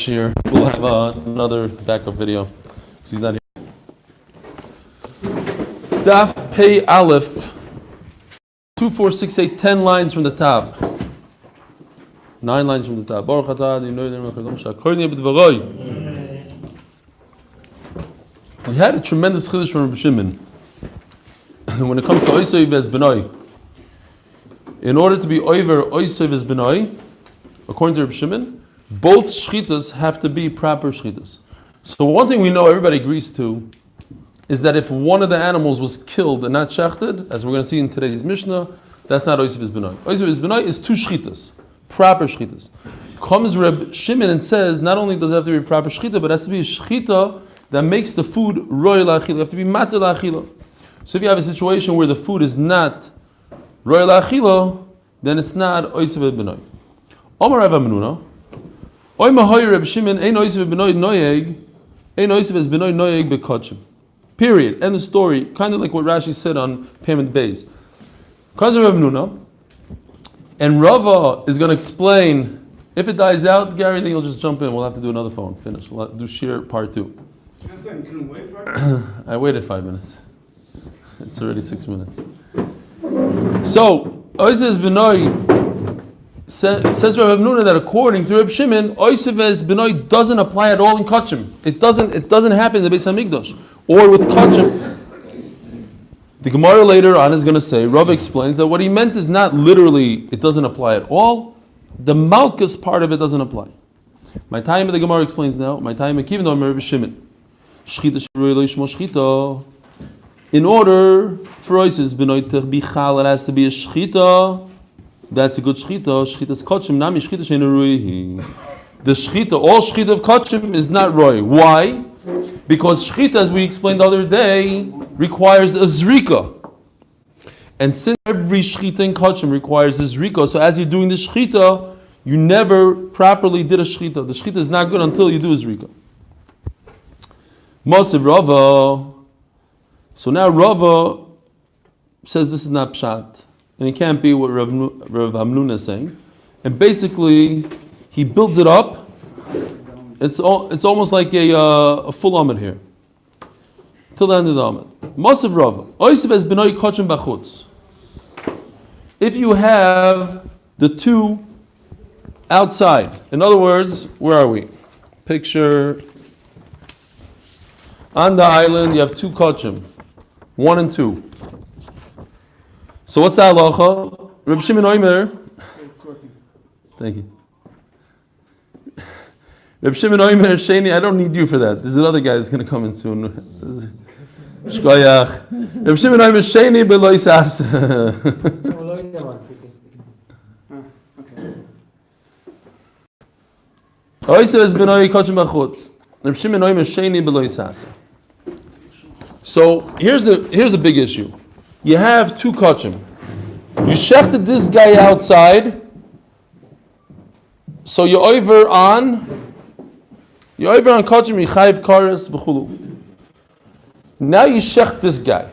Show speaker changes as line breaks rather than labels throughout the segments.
Here we'll have another backup video because he's not here. Daf Pei Aleph 2, 4, 6, 8, 10 lines from the top. 9 lines from the top. Baruch atah we had a tremendous chiddush from Rabbi Shimon when it comes to Oisei ves Benoi. In order to be over Oisei ves Benoi, according to Rabbi Shimon, both shchitas have to be proper shchitas. So one thing we know everybody agrees to is that if one of the animals was killed and not shechted, as we're going to see in today's Mishnah, that's not Oisei ves Benoi. Oisei ves Benoi is 2 shchitas, proper shchitas. Comes Rabbi Shimon and says not only does it have to be proper shchita, but it has to be a shchita that makes the food roy la'achila. You have to be mater la'achila. So if you have a situation where the food is not roy la'achila, then it's not Oisei ves Benoi. Omar Rav Hamnuna, Oy mahoy Reb Shimon ein oisei b'noi noyeg, ein oisei b'noi noyeg b'kodshim. Period. End of story. Kind of like what Rashi said on payment bays. Comes Reb Nuna, and Rava is going to explain. If it dies out, Gary, then you'll just jump in. We'll have to do another phone. Finish. We'll do Shir part 2. I waited 5 minutes. It's already 6 minutes. So oisei b'noi. Says Rav Hamnuna that according to Reb Shimon, Oisei ves Benoi doesn't apply at all in Kachim. It doesn't happen in the Beis Hamikdash or with Kachim. The Gemara later on is going to say, Rav explains that what he meant is not literally it doesn't apply at all. The Malchus part of it doesn't apply. My time the Gemara explains now. My time Kivin Omer Reb Shimon. Shchita shruy lo yishmo shchita. In order for Oisei Benoi to be chal, it has to be a shchita. That's a good shchita. Shchita's kachim, nami shchita she'ena ruihi. The shchita, all shchita of kachim is not roy. Why? Because shchita, as we explained the other day, requires a zrika. And since every shchita in kachim requires a zrika, so as you're doing the shchita, you never properly did a shchita. The shchita is not good until you do a zrika. Masiv Rava. So now Rava says this is not pshat. And it can't be what Rav Hamnuna is saying. And basically, he builds it up. It's almost like a full Amud here. Till the end of the Amud. Masiv Rava. Oisei ves Benoi kachim b'chutz. If you have the 2 outside. In other words, where are we? Picture. On the island, you have 2 kachim. 1 and 2. So what's the halacha? Reb Shimon Oimer. It's working. Thank you. Reb Shimon Oimer Sheni. I don't need you for that. There's another guy that's going to come in soon. Shkoyach. Reb Shimon Oimer Sheni beloy sas. Oisei ves benoi kachim b'chutz. Reb Shimon Oimer Sheni beloy sas. So here's a big issue. You have 2 kachim. You shechted this guy outside, so you're over on kachim yichayv kares b'chulu. Now you shecht this guy.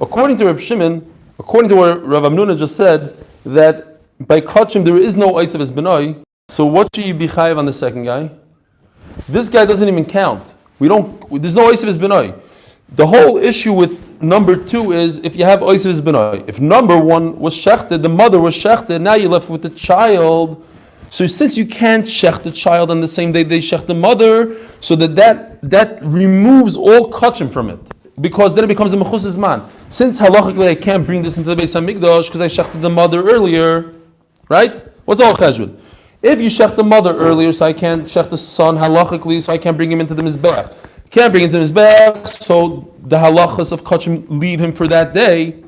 According to Reb Shimon, according to what Rav Hamnuna just said, that by kachim there is no oisei ves benoi. So what should you be chayiv on the second guy? This guy doesn't even count. There's no oisei ves benoi. The whole issue with number 2 is if you have oisei ves benoi. If number 1 was shechted, the mother was shechted, now you're left with the child. So since you can't shecht the child on the same day they shecht the mother, so that removes all kachim from it. Because then it becomes a mechus zman. Since halachically I can't bring this into the Beis Hamikdash because I shechted the mother earlier, right? What's all cheshbon? If you shecht the mother earlier, so I can't shecht the son halachically, so I can't bring him into the mizbeach. Can't bring it to his back, so the halachas of kachim leave him for that day.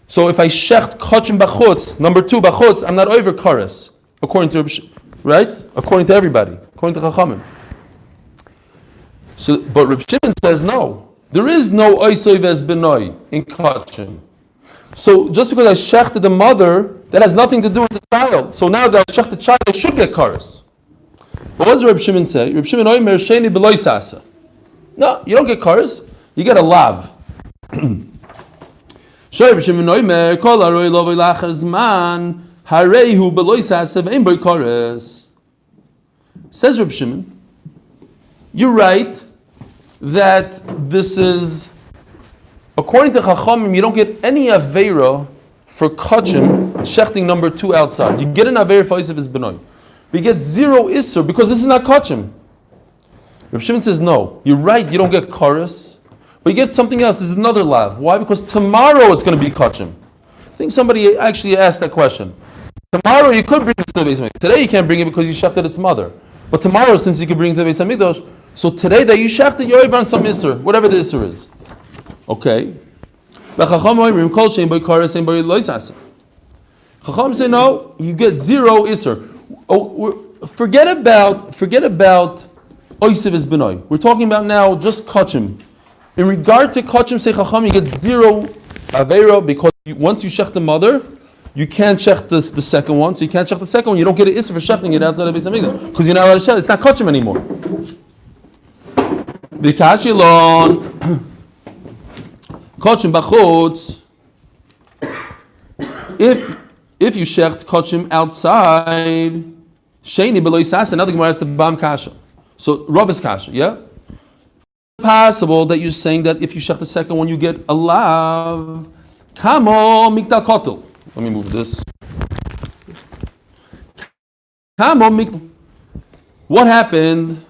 So if I shecht kachim b'chutz, number 2 b'chutz, I'm not over kares, according to right? According to everybody, according to Chachamim. So, but Reb Shimon says no. There is no oisei ves benoi in kachim. So just because I shechted the mother, that has nothing to do with the child. So now that I shecht the child, I should get kares. But what does Reb Shimon say? Reb Shimon oimer sheni beloy sasa. No, you don't get kares. You get a lav. So Says Reb Shimon, you're right that this is, according to Chachamim, you don't get any Aveira for Kachim, shechting number 2 outside. You get an Aveira for Yosef is Benoy. But you get 0 Isser because this is not Kachim. Reb Shimon says, no, you're right, you don't get Chorus, but you get something else. This is another lav. Why? Because tomorrow it's going to be Kachim. I think somebody actually asked that question. Tomorrow you could bring it to the Beis Hamikdash. Today you can't bring it because you shechted its mother. But tomorrow, since you can bring it to the Beis Hamikdash, so today that you shechted, you're over on some Isser, whatever the Isser is. Okay. Chacham say no, you get 0 Isser. Forget about Oisiv is Benoy. We're talking about now just Kachim. In regard to Kachim, say Chacham, you get 0 Aveira because once you shech the mother, you can't shech the second one. So you can't shech the second one. You don't get an Isser for shechting it outside of Beis Hamikdash because you're not allowed to shech. It's not Kachim anymore. V'kashilon Kachim b'chutz. If you shecht Kachim outside, Sheni below Yisasa. Another Gemara has the Bam Kasha. So Rav is Kasha, yeah? Possible that you're saying that if you shech the second one, you get a lav. Kamo mikdal kotel. Let me move this. Kamo mikdal. What happened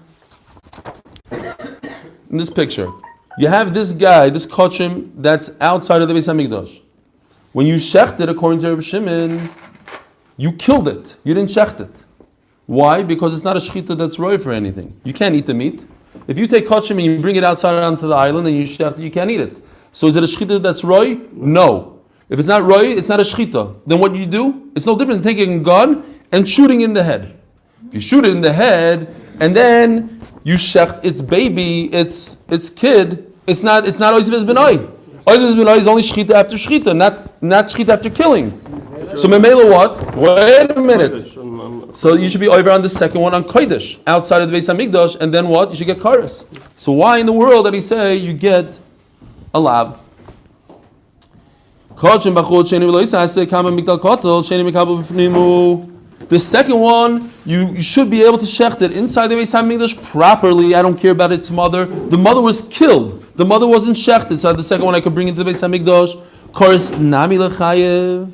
in this picture? You have this guy, this Kachim, that's outside of the Beis Hamikdash. When you shecht it, according to Reb Shimon, you killed it. You didn't shecht it. Why? Because it's not a shechita that's roy for anything. You can't eat the meat. If you take Kachim and you bring it outside onto the island and you shecht it, you can't eat it. So is it a shechita that's roy? No. If it's not roy, it's not a shechita. Then what you do? It's no different than taking a gun and shooting in the head. If you shoot it in the head and then you shecht its baby, its kid, it's not Oisiv es B'nai. Oisiv es B'nai is only shechita after shechita, not shechita after killing. So Memela what? Wait a minute. So you should be over on the second one on Kodesh, outside of the Beis Hamikdash, and then what? You should get Karas. So why in the world did he say you get a lav? The second one, you should be able to shecht it inside the Beis Hamikdash properly. I don't care about its mother. The mother was killed. The mother wasn't shechted. So the second one I could bring into the Beis Hamikdash. Karas nami lechayev.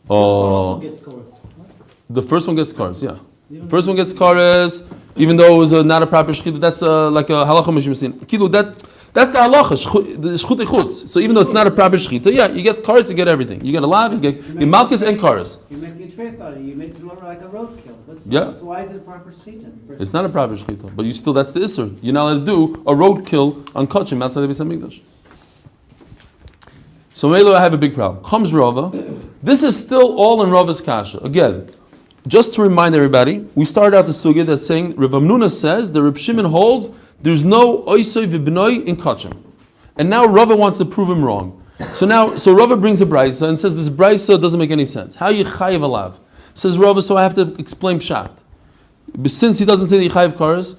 Oh, the first one gets cars, yeah. The first one gets cars, even though it was not a proper shechita. That's like a halacha mishmasin. Kilu, that's the halacha, the shchut echutz. So even though it's not a proper shechita, yeah, you get cars, you get everything. You get a lav, you get malchus and cars.
You make it you make it like a roadkill.
Yeah.
So why is it a proper shechita?
It's not a proper shechita, but you still, that's the isser. You're not allowed to do a roadkill on kachim outside the Beis Hamikdash. So Melo, I have a big problem. Comes Rava. This is still all in Rava's kasha. Again, just to remind everybody, we started out the sugya that's saying Rav Amnuna says the Reb Shimon holds there's no oisoi v'bnoi in kachim, and now Rava wants to prove him wrong. So Rava brings a brisa and says this brisa doesn't make any sense. How you chayiv alav? Says Rava, so I have to explain pshat. But since he doesn't say that you chayiv kares,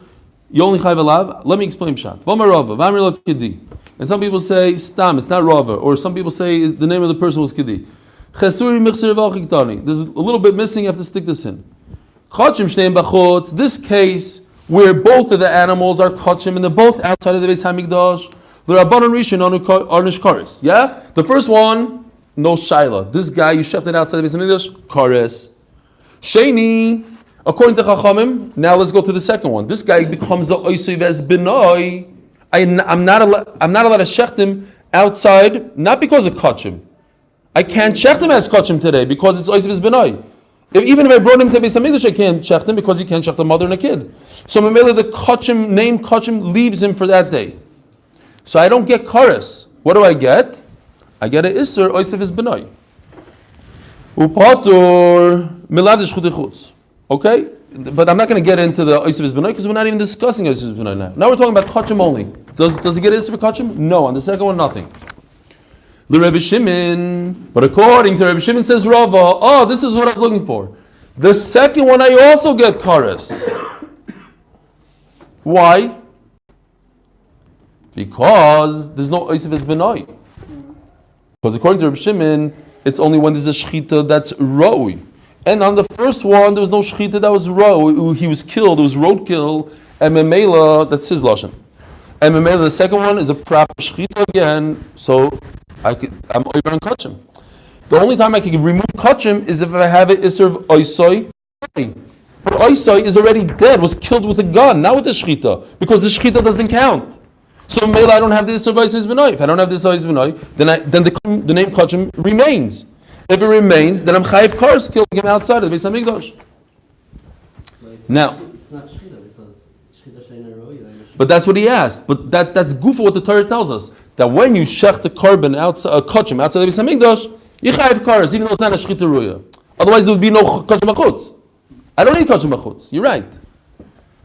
you only chayiv alav. Let me explain pshat. V'amar Rava, v'amar lo kidi. And some people say stam, it's not Rava, or some people say the name of the person was kidi. There's a little bit missing, you have to stick this in. This case, where both of the animals are kachim and they're both outside of the Beis Hamikdash, yeah? The first one, no shaila. This guy, you shechted outside of the Beis Hamikdash, kares. Sheni, according to Chachamim, now let's go to the second one. This guy becomes a oisiv as benoi. I'm not allowed to shecht him outside, not because of kachim. I can't shecht him as kachim today because it's oisiv as benoi. Even if I brought him to Beis Hamikdash, I can't shecht him because he can't shecht a mother and a kid. So Mamela, the kachim, name kachim, leaves him for that day. So I don't get kares. What do I get? I get a iser oisiv as benoi. Upatur milad shchut. Okay? But I'm not going to get into the oisiv as benoi because we're not even discussing oisiv as benoi now. Now we're talking about kachim only. Does he get iser for kachim? No. On the second one, nothing. The Rebbe Shimon, but according to Rebbe Shimon says Rava, this is what I was looking for. The second one I also get kares. Why? Because there's no oisiv as benoi. Because according to Rebbe Shimon, it's only when there's a shechita that's roi. And on the first one, there was no shechita, that was he was killed, it was roadkill, and memela, that's his lashon. And memela, the second one is a proper shechita again, so I'm over on kachim. The only time I can remove kachim is if I have it iser of oisoi. But oisoi is already dead, was killed with a gun, not with the shechita, because the shechita doesn't count. So memela, I don't have the iser of oisoi b'noi. If I don't have the iser of oisoi b'noi, then the name kachim remains. If it remains, then I'm chayiv kars, killing him outside of the Beis Hamikdash. Now,
it's not shchita because shchita sheina roya.
but that's what he asked. But that's goofa what the Torah tells us, that when you shech the carbon outside, kachim outside of the Beis Hamikdash, you chayiv kars, even though it's not a shchita roya. Otherwise, there would be no kachim achutz. I don't need kachim achutz. You're right.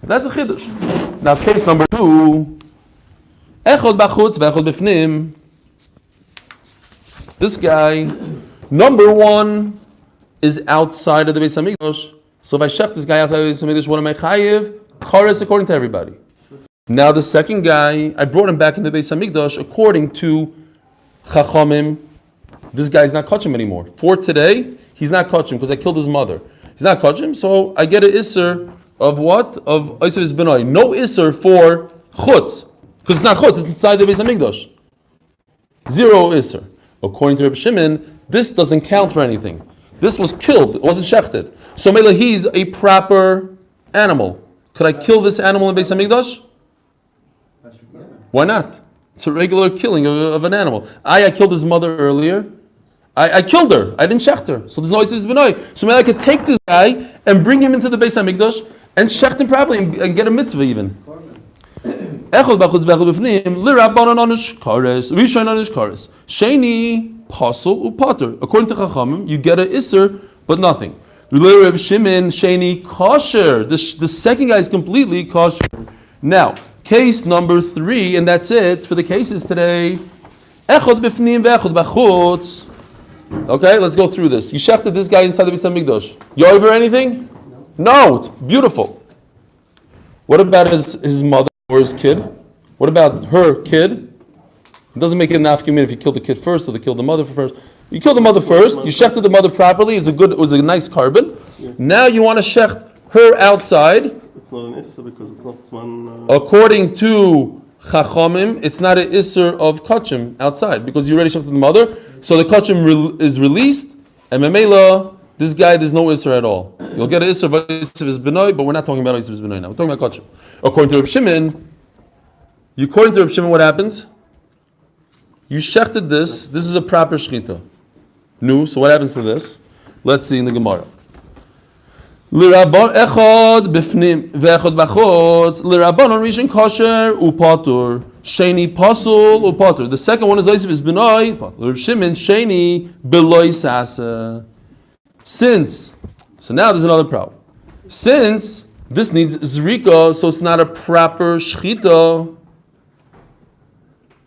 That's a chiddush. Now, case number 2, echod bachutz ve'echod b'fnim. This guy. Number 1 is outside of the Beis Hamikdash. So if I shech this guy outside of the Beis Hamikdash, what am I chayiv? Kares according to everybody. Now the second guy, I brought him back in the Beis Hamikdash according to Chachamim. This guy's not kachim anymore. For today, he's not kachim because I killed his mother. He's not kachim, so I get an isser of what? Of Oisev's Benoi. No isser for chutz. Because it's not chutz, it's inside the Beis Hamikdash. 0 isser. According to Reb Shimon, this doesn't count for anything. This was killed, it wasn't shechted. So Mela, he's a proper animal. Could I kill this animal in Beis Hamikdash? Why not? It's a regular killing of an animal. I killed his mother earlier. I killed her. I didn't shecht her. So there's no Oisev's Benoi. So Mela, I could take this guy and bring him into the Beis Hamikdash and shecht him properly and get a mitzvah even. Echol b'chutz v'echol b'fnim l'rabbanon onish kares rishon onish kares sheni pasul upater. According to Chachamim, you get a iser but nothing. Reb Shimon sheni kosher. The second guy is completely kosher. Now, case number 3, and that's it for the cases today. Echod b'fnim v'echod b'chutz. Okay, let's go through this. You shechted this guy inside the Beis Hamikdash. You over anything? No, it's beautiful. What about his mother? Or his kid? What about her kid? It doesn't make it an afkimin if you killed the kid first or they killed the mother first. You killed the mother first, you shechted the mother properly, it was a nice carbon. Yeah. Now you want to shecht her outside.
It's not an issa because it's not one.
According to Chachamim, it's not an isser of kachim outside because you already shechted the mother. So the kachim is released, and memela, this guy, there's no isser at all. You'll get an isser of Oisev's Benoi, but we're not talking about Oisev's Benoi now. We're talking about kachim. According to Reb Shimon, what happens? You shechted this. This is a proper shechita. No, so what happens to this? Let's see in the Gemara. L'rabban echad b'fnim ve'echad b'chutz l'rabbanon rishon kosher upatur sheni pasul upatur. The second one is Oisev's Benoi. Reb Shimon sheni beloi sasa. So now there's another problem. Since this needs zrika, so it's not a proper shchita.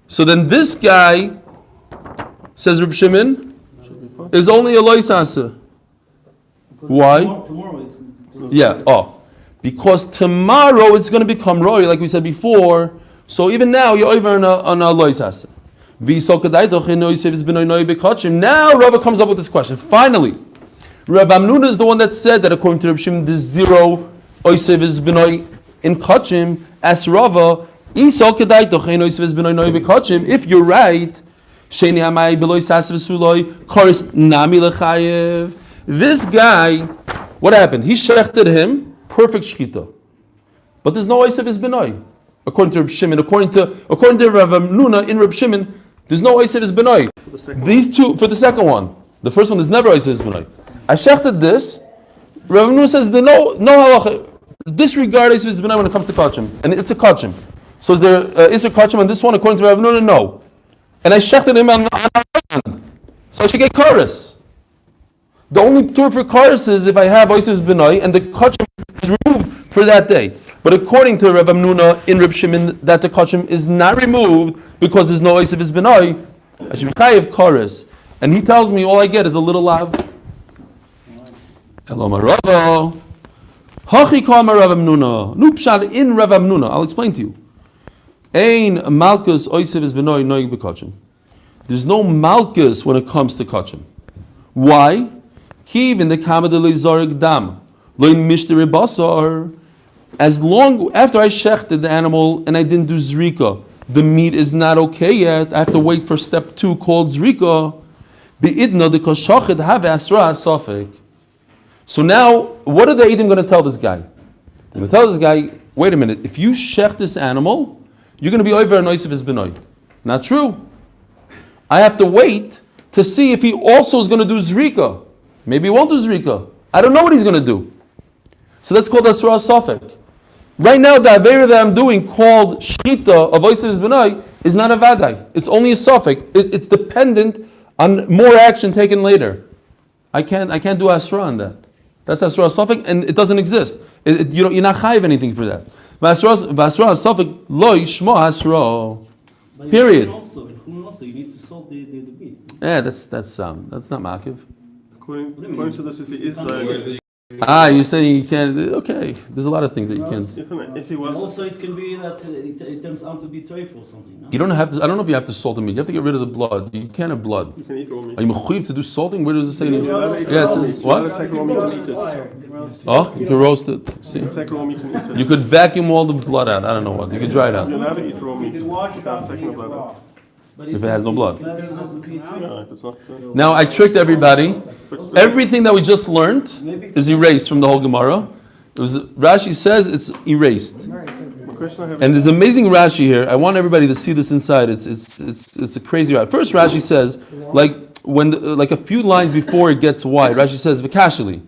So then this guy, says Reb Shimon, is only a loisasa. Why?
Tomorrow
because tomorrow it's going to become roy, like we said before. So even now you're over on a loisasa. Now Rava comes up with this question. Finally, Rav Amnuna is the one that said that according to Reb Shimon, there's 0 oisev is benoi in kachim. As Rava, if you're right, this guy, what happened? He shechted him, perfect shchita, but there's no oisev is benoi. According to Reb Shimon, according to Rav Amnuna in Reb Shimon, there's no oisev is benoi. These two for the second one. The first one is never oisev is benoi. I shechted this. Rav Amnuna says the no halacha. Disregard oisev is benoi when it comes to kachim, and it's a kachim. So is there a kachim on this one? According to Rav Amnuna, no. And I shechted him on our hand, so I should get kares. The only tour for kares is if I have oisev benoi and the kachim is removed for that day. But according to Rav Amnuna in Reb Shimon, that the kachim is not removed because there's no oisev benoi, I should be chayiv kares. And he tells me all I get is a little lav. Hello, Marava. Hachi kama Rav Amnuna. Nupshad in Rav Amnuna. I'll explain to you. Ein malchus oisev benoi noig bekachim. There's no malchus when it comes to kachim. Why? Even the kamadele zarek dam, loin mishteri basar. As long after I shechted the animal and I didn't do zrika, the meat is not okay yet. I have to wait for step 2 called zrika. Beidna de koshachid have asra safek. So now, what are the Eidim going to tell this guy? They're going to tell this guy, wait a minute, if you shech this animal, you're going to be over an oisiv his benoy. Not true. I have to wait to see if he also is going to do zrika. Maybe he won't do zrika. I don't know what he's going to do. So that's called asra safek. Right now, the avera that I'm doing called shchita of oisiv his benoy is not a vaday. It's only a safek. It's dependent on more action taken later. I can't do asra on that. That's asra safek, and it doesn't exist. You're not chayiv anything for that. Asra safek lo yishma asra. Period.
In Chullin also, you need to salt the meat.
Yeah, that's not makiv.
According to this, if he is Zarek,
You're saying you can't. Okay, there's a lot of things that you can't.
if he was.
Also, it can be that it turns out to be treif or something. No?
You don't have to. I don't know if you have to salt the meat. You have to get rid of the blood. You can't have blood.
You can eat raw meat.
Are you mechuyev to do salting? Where does it say?
Yeah,
It says what?
You can take raw meat and eat it.
Oh, you can roast it. See,
You can take raw meat and eat it.
you could vacuum all the blood out. I don't know what. You could dry it out
You're allowed to eat raw meat.
You can wash it
without
out
taking the blood out.
But
if it has no blood.
That doesn't be treif.
No, if it's not.
Now I tricked everybody. Everything that we just learned is erased from the whole Gemara. Rashi says it's erased.
The question I have
And there's amazing Rashi here. I want everybody to see this inside. It's a crazy Rashi. First Rashi says, like a few lines before it gets wide, Rashi says, V'kashali.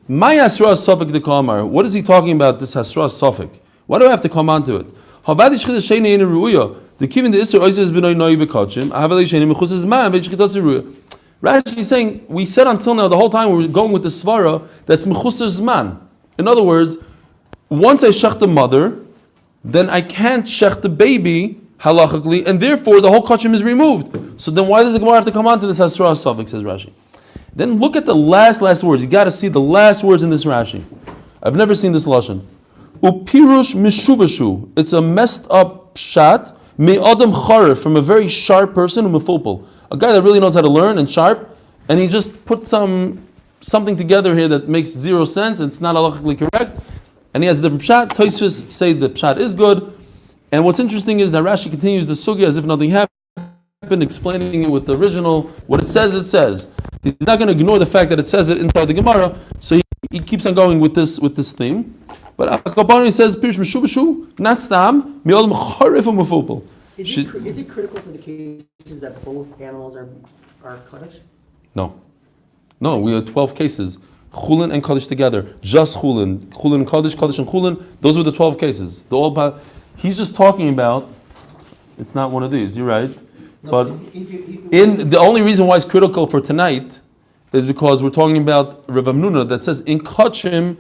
My hasra safek de kamar. What is he talking about, this hasra safek? Why do I have to come on to it? Havadi shchita sheini in ruya. The kivin the isser oizes b'noi noi bekachim. Havadi sheini mechusas man v'shchitas ruya. Rashi is saying, we said until now, the whole time we were going with the svara, that's mechusas man. In other words, once I shech the mother, then I can't shech the baby halachically, and therefore the whole kachim is removed. So then why does the Gemara have to come on to this hasra safek, says Rashi. Then look at the last words. You got to see the last words in this Rashi. I've never seen this lashon. Upirush mishubashu. It's a messed up pshat. Me adam charif, from a very sharp person, umefupel, a guy that really knows how to learn and sharp, and he just put something together here that makes zero sense. It's not halachically correct, and he has a different pshat. Tosfos say the pshat is good, and what's interesting is that Rashi continues the sugya as if nothing happened, explaining it with the original. What it says, it says. He's not going to ignore the fact that it says it inside the Gemara, so he keeps on going with this theme. But Akabani says, Pirish Meshubashu, not Stam, Mi'olam Charif Mufupal.
Is it critical for the cases that both animals are Kaddish?
No, we have 12 cases. Chullin and Kaddish together. Just Chullin and Kaddish and Chullin. Those were the 12 cases. He's just talking about, it's not one of these, you're right. But the only reason why it's critical for tonight is because we're talking about Rav Amnuna that says in Kachim,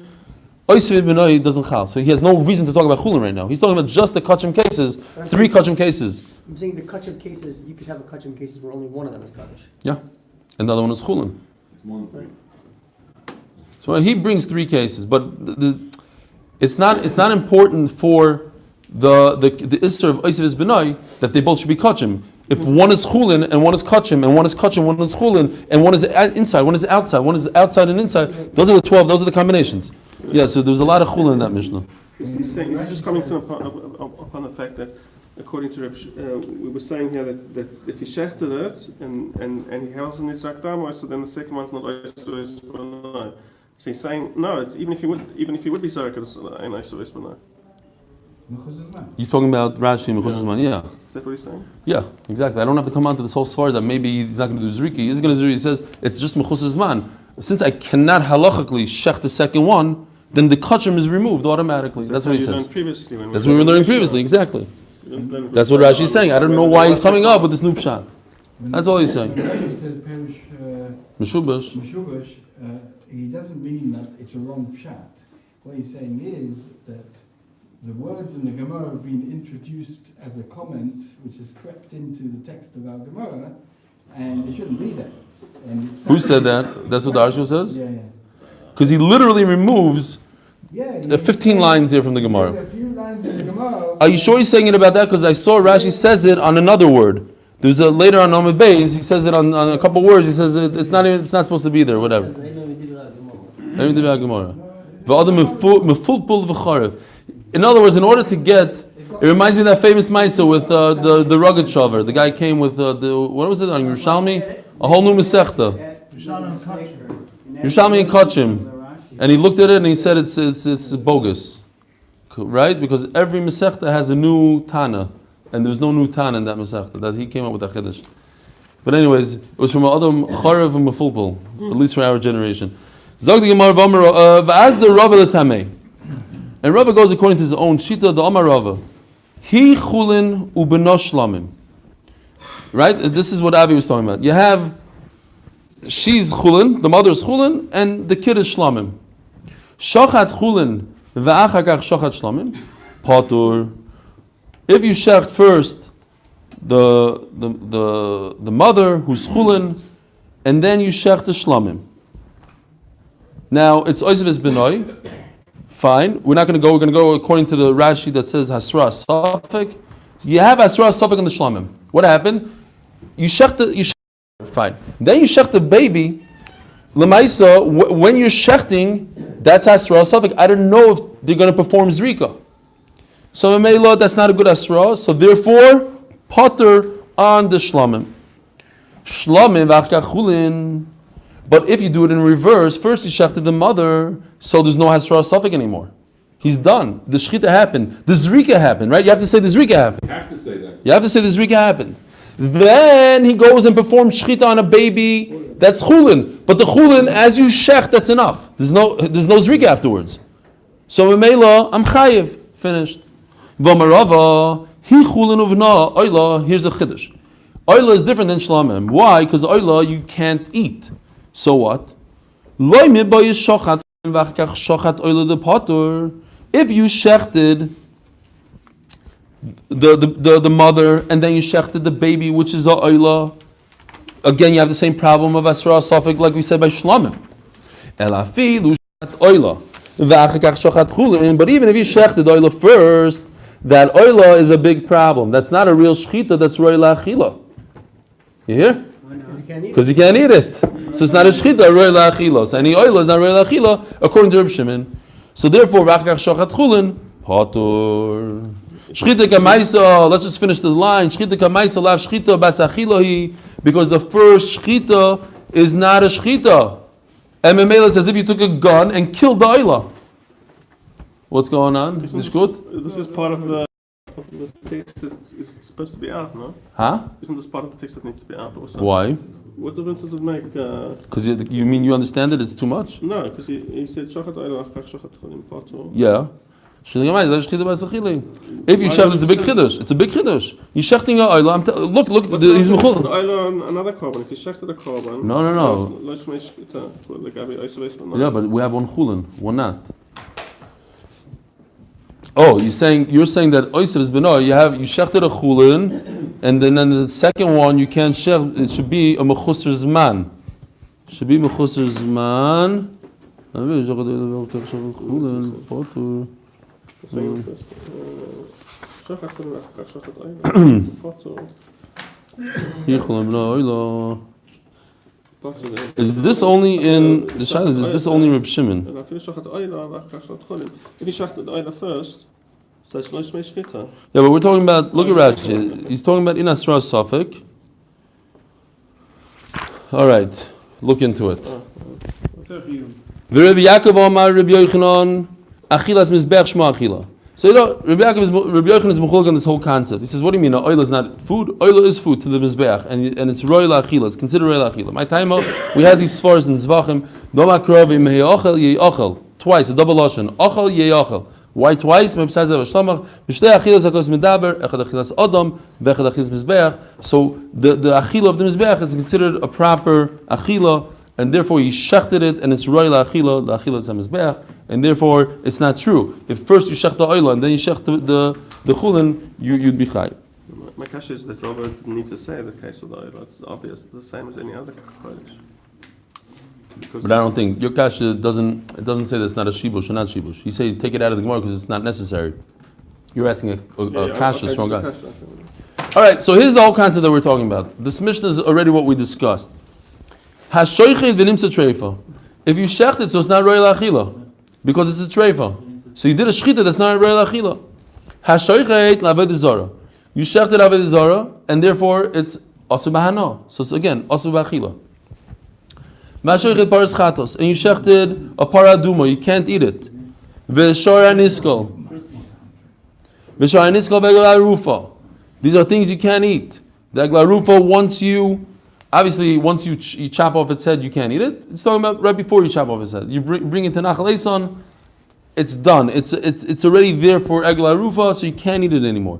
Oisiv B'noi doesn't chal. So he has no reason to talk about Chullin right now. He's talking about just the Kachim cases, 3 Kachim cases.
I'm saying the Kachim cases, you could have a Kachim cases where only one of them is Kaddish.
Yeah. And the other one is Chullin. So he brings 3 cases, but it's not important for the Isser of Oisiv B'noi that they both should be Kachim. If one is Chullin and one is Kachim, and one is Kachim, one is Chullin, and one is inside, one is outside, one is outside and inside, those are the 12, those are the combinations. Yeah, so there's a lot of Chullin in that Mishnah.
He's just coming upon the fact that, according to we were saying here that if he shechted it and he has an Isaac Damo, so then the second one's not Oisur Ispanai. So he's saying no. Even if he would be Zarek, it's an Oisur Ispanai.
You're talking about Rashi and Mechusas Man, yeah.
Is that what he's saying?
Yeah, exactly. I don't have to come on to this whole svar that maybe he's not going to do Zriki. He's going to do, he says, it's just Mechusas Man. Since I cannot halachically shech the second one, then the kachim is removed automatically. That's what he says. That's what we were learning previously, exactly. That's what Rashi is saying. I don't know why he's coming up with this new pshat. That's all he's saying. Meshubash.
He doesn't mean that it's a wrong pshat. What he's saying is that the words in the Gemara have been introduced as a comment which has crept into the text of our Gemara, and it shouldn't be there.
Who said that? That's what the Arshu says?
Yeah.
Because he literally removes 15 lines here from the Gemara.
A few lines in the Gemara.
Are you sure he's saying it about that? Because I saw Rashi says it on another word. There's later on Omid Beis, he says it on a couple words. He says it's not supposed to be there, whatever. In other words, in order to get, it reminds me of that famous Maisa with the rugged shover. The guy came with what was it on Yerushalmi? A whole new Masechta. Yerushalmi and Kachim. And he looked at it and he said it's bogus. Right? Because every Masechta has a new Tana. And there's no new Tana in that Masechta. That he came up with that Chiddush. But anyways, it was from Adam Charav and Mefulpul, at least for our generation. Zog the Gemara v'az the Rava the Tameh. And Rava goes according to his own Shita, the Amar Rava. He Chullin ubenosh shlamim. Right? This is what Avi was talking about. You have, she's Chullin, the mother is Chullin, and the kid is Shlamim. Shochat Chullin v'achakach shochat Shlamim. Patur. If you shecht first the mother who's Chullin, and then you shecht the Shlamim. Now it's Oisev Benoi. Fine. We're going to go according to the Rashi that says Hasra Safek. You have Hasra Safek on the Shlamim. What happened? You shech fine. Then you shech the baby. Lemaisa, when you're shechting, that's Hasra Safek. I don't know if they're going to perform Zrika. So Mela, that's not a good Hasra. So therefore, Potter on the Shlamim. Shlamim v'achkach Chulin. But if you do it in reverse, first you shechted the mother, so there's no Hasra Safek anymore. He's done. The Shechita happened. The Zrika happened, right? You have to say the Zrika happened.
You have to say that.
You have to say the Zrika happened. Then he goes and performs Shechita on a baby, that's Chulin. But the Chulin, as you shech, that's enough. There's no Zrika afterwards. So Memela, I'm Chayiv. Finished. V'amarava, he Chulin uvna, Oyla, here's a Chiddush. Oyla is different than Shlamim. Why? Because Oyla, you can't eat. So what? If you shechted the mother and then you shechted the baby, which is a oila, again you have the same problem of Asra Safek like we said by Shlamim. But even if you shechted the oila first, that oila is a big problem. That's not a real shechita, that's roila achila. You hear? Because you can't eat it. So it's not a shechita, roy la'achilos. Any oil is not roy la'achila, according to Reb Shimon. So therefore, rachkach shochat chulin, patur. Shechita kamaisa, let's just finish the line. Shechita kamaisa lav shechita bas achilohi, because the first shechita is not a shechita. And Memela says, if you took a gun and killed the oila. What's going on? This
is part of the text that is supposed to be out, no?
Huh?
Isn't this part of the text that needs to be out also?
Why?
What difference does it make?
Because you mean you understand it? It's too much?
No, because he said shochat oila achkach shochat chulim patur.
Yeah. If you shecht, it's a big chiddush. It's a big chiddush. You shechting a oila. Look. He's mechul.
Oila another carbon. If you shechted a carbon.
No. Yeah, but we have one chulin, one not. Oh, you're saying that oisav is beno. You shechted a chulin, and then the second one you can't shech. It should be a mechusar zman. Should be mechusar zman. Is this only in the Shana? Is this only Reb Shimon?
If you shechted the oila first, so it's no shechita.
Yeah, but we're talking about. Look at Rashi. He's talking about in Asra Safek. All right, look into it. The Rabbi Yaakov Amar Rabbi Yochanan Achilas Mizbech Shma Achila. So Rabbi Yochanan is mechulek on this whole concept. He says, what do you mean? Oil is not food. Oil is food to the Mizbech, and it's royal achila. It's considered royal achila. My time we had these svaros in Zvachim. Doma krovim heyochel yeyochel. Twice, a double lashon. Ochel yeyochel. Why twice? So the achila of the Mizbech is considered a proper achila, and therefore he shechted it, and it's royal achila. The achila is a Mizbech. And therefore, it's not true. If first you shech the oila and then you shech the chulin, you'd be chay.
My kasha is that Robert didn't need to say the case of the oila. It's obvious, it's the same as any other kodesh.
But I don't think your kasha doesn't say that it's not a shibush or not shibush. You say take it out of the Gemara because it's not necessary. You're asking a kasha, strong guy. All right, so here's the whole concept that we're talking about. This Mishnah is already what we discussed. Hashoichet v'nimsa treifa. If you shecht it, so it's not royal achila, because it's a treifa. So you did a shchita that's not a royal achila. Hashoichet l'aved zara. You shechted aved zara, and therefore it's asu b'hana. So it's again asu b'achila. Mashoichet paras chatos, and you shechted a paraduma. You can't eat it. V'shor aniskol. V'shor aniskol v'egla rufa. These are things you can't eat. The egla rufa, once you chop off its head, you can't eat it. It's talking about right before you chop off its head. You bring it to Nachal Eson, it's done. It's already there for Egla Rufa, so you can't eat it anymore.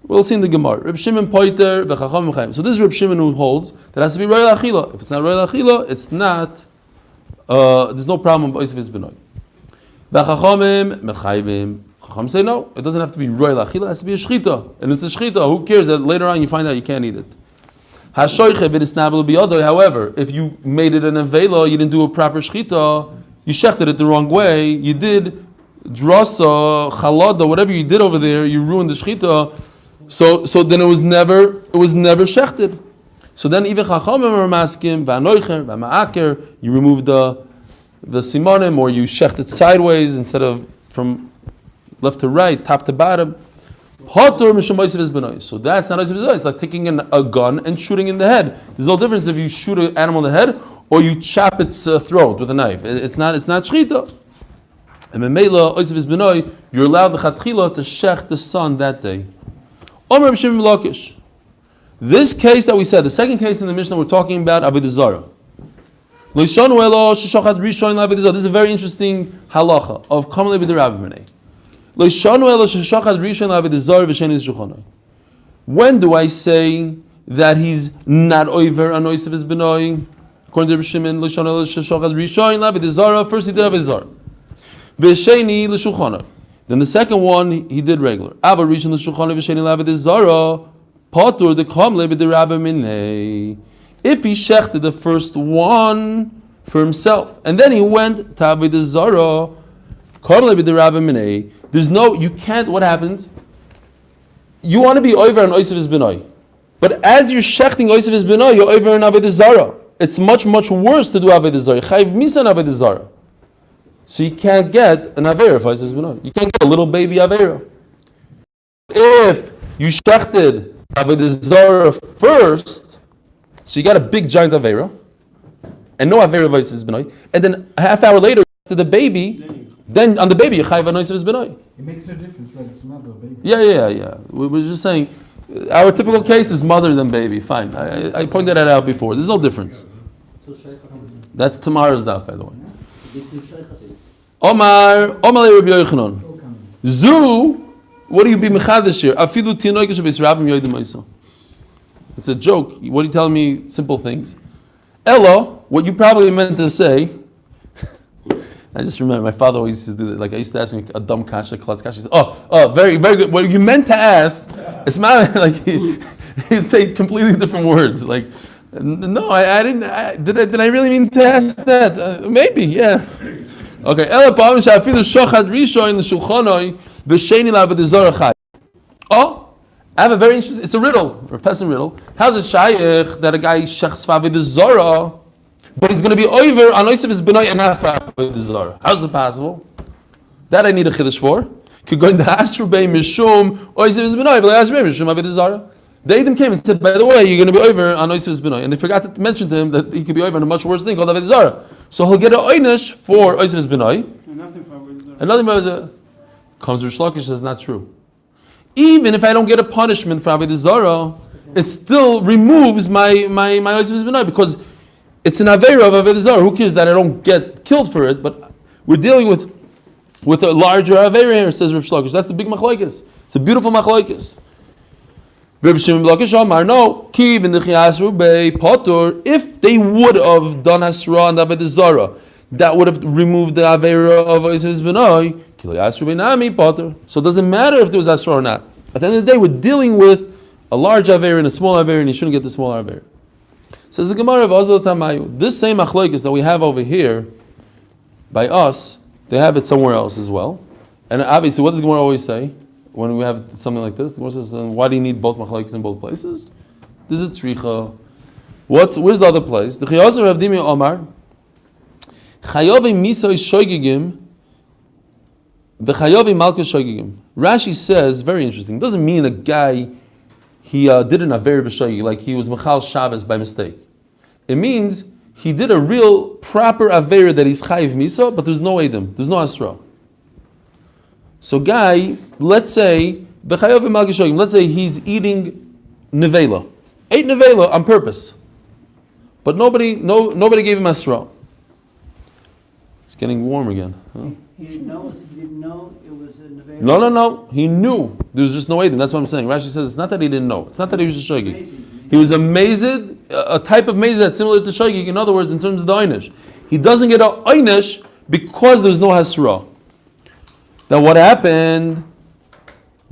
We'll see in the Gemara. Reb Shimon Poiter v'chacham v'chaim. So this is Reb Shimon who holds that it has to be royal achila. If it's not royal achila, it's not. There's no problem with Oisef Benoy. V'chachamim mechayvim. Chacham say no. It doesn't have to be royal achila. It has to be a shchita, and it's a shchita. Who cares that later on you find out you can't eat it? However, if you made it an avela, you didn't do a proper shchita, you shechted it the wrong way, you did drasa, chalada, whatever you did over there, you ruined the shchita, so then it was never shechted. So then even chachamim are maskim, v'anoicher, v'ma'aker, you remove the simonim, or you shecht it sideways instead of from left to right, top to bottom. So that's not Oisef Benoy. It's like taking a gun and shooting in the head. There's no difference if you shoot an animal in the head or you chop its throat with a knife. It's not shchita. And Memela Oisef Benoy, you're allowed the chatchila to shech the son that day. Omer B'Shimon Lakish. This case that we said, the second case in the Mishnah, we're talking about Avodah Zarah. This is a very interesting halacha of Kamalei B'Derabbi B'nei. When do I say that he's not over on Oisef Benoy? According to Reb Shimon, first he did Avodah Zarah. Then the second one he did regular. If he shechted the first one for himself, and then he went to Avodah Zarah, there's no, you can't, what happens? You want to be over on Oisef Benoy. But as you're shechting Oisef Benoy, you're over on Avodah Zarah. It's much, much worse to do Avodah Zarah. Chayv misa on Avodah Zarah. So you can't get an Avera for Oisef Benoy. You can't get a little baby Avera. If you shechted Avodah Zarah first, so you got a big giant Avera, and no Avera for Oisef Benoy, and then a half hour later, to the baby, then on the baby, you chayv on Oisef Benoy.
It makes no difference whether it's mother or baby.
Yeah. We're just saying, our typical case is mother than baby. Fine. I pointed that out before. There's no difference. That's tomorrow's daf, by the way. Omar Rabbi Yochanan. Zu, what do you be mechadish here? Afilu tinoikesh beis rabbim yoidim oisa. It's a joke. What are you telling me? Simple things. Ella, what you probably meant to say. I just remember my father always used to do that. Like I used to ask him a dumb kasha, klutz kasha. He said, "Oh, very, very good. What you meant to ask, it's not like he'd say completely different words. Like, no, I didn't. Did I really mean to ask that? Maybe, yeah. Okay. Oh, I have a very interesting. It's a riddle, or a peasant riddle. How's it shaykh that a guy shechs fa'avodah zarah? But he's going to be over on Oisef Benoy and not Avodah Zarah. How's it possible? That I need a chiddush for. Could go in the Asher Bey Mishum Oisef Benoy, but Asher Bey Mishum Avodah Zarah. The Edom came and said, by the way, you're going to be over on Oisef Benoy, and they forgot to mention to him that he could be over on a much worse thing called Avodah Zarah. So he'll get an oynish for Oisef Benoy,
And nothing for Avodah Zarah.
and nothing but comes Rish Lakish says not true. Even if I don't get a punishment for Avodah Zarah, it still removes my Oisef Benoy because it's an Aveira of Avodah Zarah. Who cares that I don't get killed for it? But we're dealing with a larger Aveira here, says Reb Shlokish. That's a big machlokes. It's a beautiful machlokes. Reb Shimon Lakish Amar, no. Ki b'nechiyasru bei potur. If they would have done Hasra and Avodah Zarah, that would have removed the Aveira of Oisef Benoy. Ki yasru beinami potur. So it doesn't matter if there was Hasra or not. At the end of the day, we're dealing with a large Aveira and a small Aveira, and you shouldn't get the smaller Aveira. Says the Gemara of Azal Tamayu. This same machlokes that we have over here, by us, they have it somewhere else as well. And obviously, what does Gemara always say when we have something like this? The Gemara says, why do you need both machlokes in both places? This is tzricha. Where's the other place? The Chiyazer of Dimi Omar. Chayovi misa shoygigim, the chayovi malchus shoygigim. Rashi says, very interesting, doesn't mean a guy, he did an aver b'shoygig, like he was mechal Shabbos by mistake. It means he did a real proper aver that he's chayiv misa, but there's no edim, there's no asra. So guy, let's say, b'chayovi malchus shoygigim, let's say he's eating nevela. Ate nevela on purpose. But nobody gave him asra. It's getting warm again. Huh?
He didn't know it was in the very.
No. He knew. There was just no edim. That's what I'm saying. Rashi says it's not that he didn't know. It's not that he was a shogig. He was a mazid, a type of mazid that's similar to shogig. In other words, in terms of the einish, he doesn't get a einish because there's no hasra. Now what happened?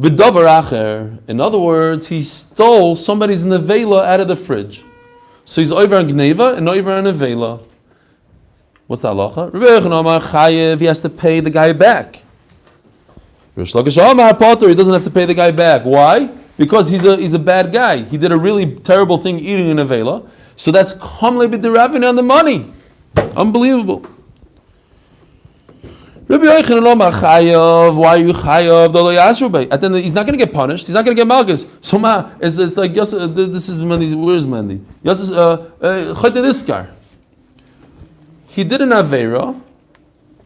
V'davar acher. In other words, he stole somebody's nevela out of the fridge. So he's over on gneva and over on nevela. What's the halacha? Rabbi Yochanan Amar chayev, he has to pay the guy back. Rish Lakish Amar potter, he doesn't have to pay the guy back. Why? Because he's a bad guy. He did a really terrible thing eating in nevela. So that's kamle b'derabin on the money. Unbelievable. Rabbi Yochanan Amar chayev, why are you chayev? At the end, he's not going to get punished. He's not going to get malchus. So it's like this is Mendy. Where's Mendy? Iskar. He did an avera.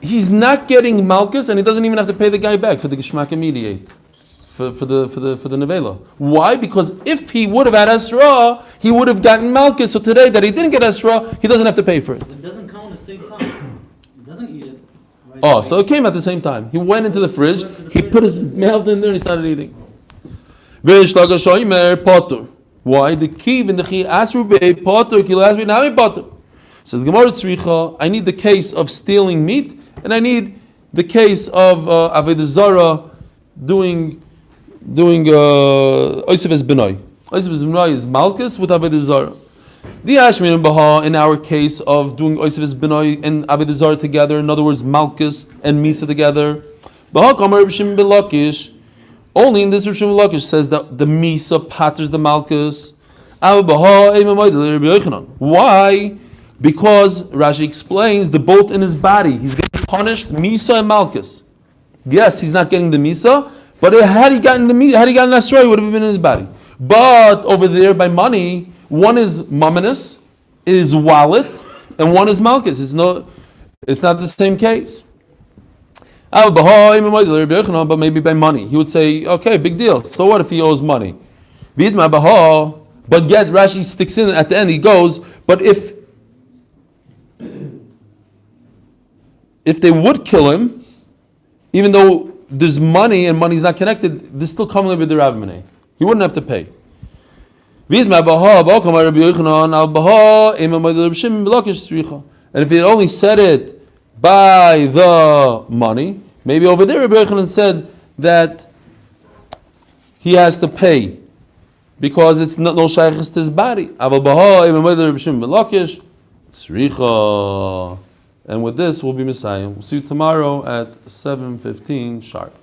He's not getting malchus, and he doesn't even have to pay the guy back for the geshmak mediate, for the nevela. Why? Because if he would have had asra, he would have gotten malchus. So today that he didn't get asra, he doesn't have to pay for it.
It doesn't come at the same time. He doesn't eat it. Right
Oh,
away.
so it came at the same time. He went into the fridge, he put his mouth in there, and he started eating. Why? The key in the chi asru be potter kilo asbi nami potter. Says the Gemara Tzricha, I need the case of stealing meat, and I need the case of Avodah Zarah doing Oisef es Benoi. Oisef es Benoi is Malchus with Avodah Zarah. The Ashmin and Baha, in our case of doing Oisef es Benoi and Avodah Zarah together, in other words, Malchus and Misa together, Baha Kamar Reb Shimon ben Lakish, only in this Reb Shimon ben Lakish says that the Misa patters the Malchus. Why? Because Rashi explains the both in his body. He's getting punished, Misa and Malchus. Yes, he's not getting the Misa, but had he gotten the Misa, had he gotten Asra, it would have been in his body. But over there by money, one is Mamonis, is wallet, and one is Malchus. It's not the same case. But maybe by money. He would say, okay, big deal. So what if he owes money? But yet Rashi sticks in at the end, he goes, but if they would kill him, even though there's money and money's not connected, there's still coming with the Rav Menei. He wouldn't have to pay. And if he only said it by the money, maybe over there Rabbi Yochanan said that he has to pay because it's no shaykhis to his body. And with this, we'll be Messiah. We'll see you tomorrow at 7:15 sharp.